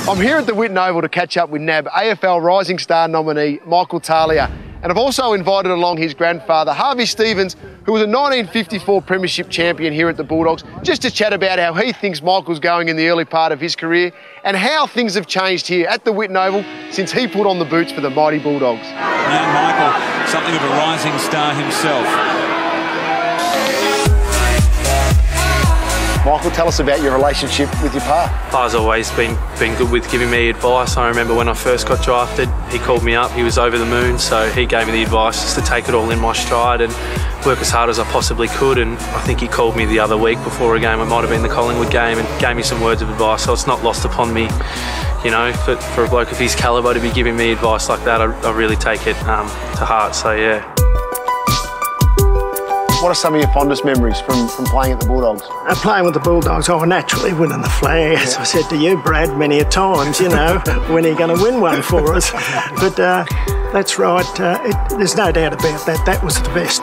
I'm here at the Whitten Oval to catch up with NAB AFL Rising Star nominee Michael Talia, and I've also invited along his grandfather Harvey, who was a 1954 Premiership champion here at the Bulldogs, just to chat about how he thinks Michael's going in the early part of his career and how things have changed here at the Whitten Oval since he put on the boots for the mighty Bulldogs. Young Michael, something of a rising star himself. Michael, tell us about your relationship with your pa. Pa's always been good with giving me advice. I remember when I first got drafted, he called me up, he was over the moon, so he gave me the advice just to take it all in my stride and work as hard as I possibly could. And I think he called me the other week before a game, it might have been the Collingwood game, and gave me some words of advice, so it's not lost upon me. You know, for a bloke of his calibre to be giving me advice like that, I really take it to heart, so yeah. What are some of your fondest memories from playing at the Bulldogs? Playing with the Bulldogs, naturally winning the flag. As I said to you, Brad, many a times, you know, when are you going to win one for us? But that's right, there's no doubt about that. That was the best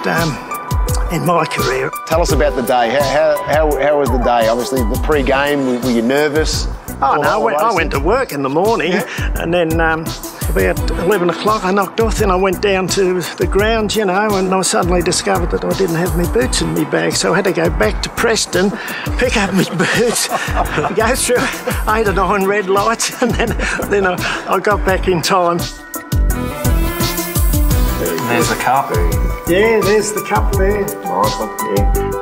in my career. Tell us about the day. How was the day? Obviously, the pre-game, were you nervous? Oh, no, I went to work in the morning, and then about 11 o'clock I knocked off, then I went down to the grounds, you know, and I suddenly discovered that I didn't have my boots in my bag, so I had to go back to Preston, pick up my boots, go through 8 or 9 red lights, and then I got back in time. There's the cup. Yeah, there's the cup there, Michael, yeah.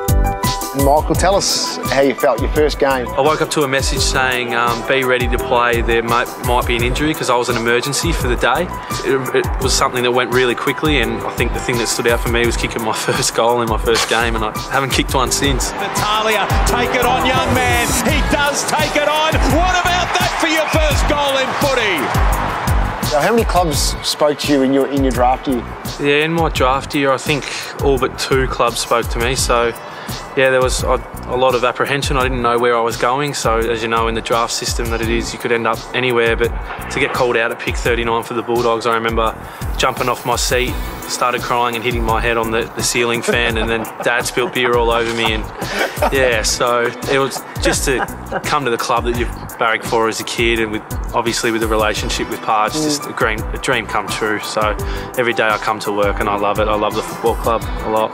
Michael, tell us how you felt your first game. I woke up to a message saying, be ready to play, there might be an injury, because I was an emergency for the day. It was something that went really quickly, and I think the thing that stood out for me was kicking my first goal in my first game, and I haven't kicked one since. Talia, take it on, young man. He does take it on. What about that for your first goal in footy? So how many clubs spoke to you in your draft year? Yeah, in my draft year, I think all but 2 clubs spoke to me, so yeah, there was a lot of apprehension. I didn't know where I was going, so as you know, in the draft system that it is, you could end up anywhere, but to get called out at pick 39 for the Bulldogs, I remember jumping off my seat, started crying and hitting my head on the ceiling fan, and then Dad spilled beer all over me, and yeah, so it was just to come to the club that you've barracked for as a kid, and obviously with the relationship with Pa, it's just a dream come true. So every day I come to work and I love it. I love the football club a lot.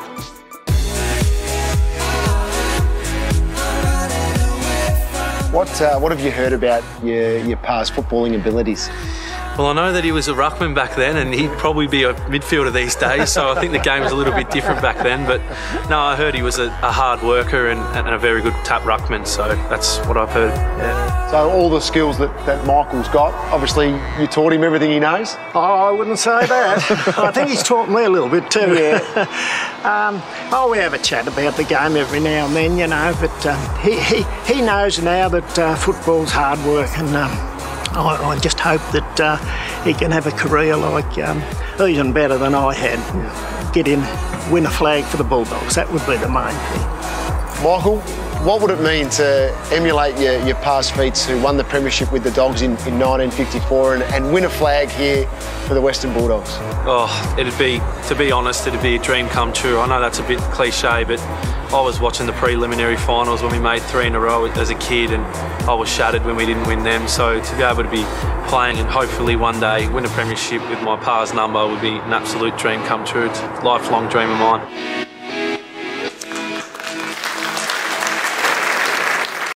What have you heard about your Pa's footballing abilities? Well, I know that he was a ruckman back then, and he'd probably be a midfielder these days, so I think the game was a little bit different back then. But no, I heard he was a hard worker and a very good tap ruckman, so that's what I've heard, yeah. So all the skills that Michael's got, obviously you taught him everything he knows? Oh, I wouldn't say that. I think he's taught me a little bit too. Yeah. We have a chat about the game every now and then, you know, but he knows now that football's hard work, and I just hope that he can have a career like even better than I had. Get in, win a flag for the Bulldogs. That would be the main thing. Michael, what would it mean to emulate your past feats, who won the premiership with the Dogs in 1954 and win a flag here for the Western Bulldogs? Oh, to be honest, it'd be a dream come true. I know that's a bit cliche, but I was watching the preliminary finals when we made 3 in a row as a kid, and I was shattered when we didn't win them. So to be able to be playing and hopefully one day win a premiership with my Pa's number would be an absolute dream come true. It's a lifelong dream of mine.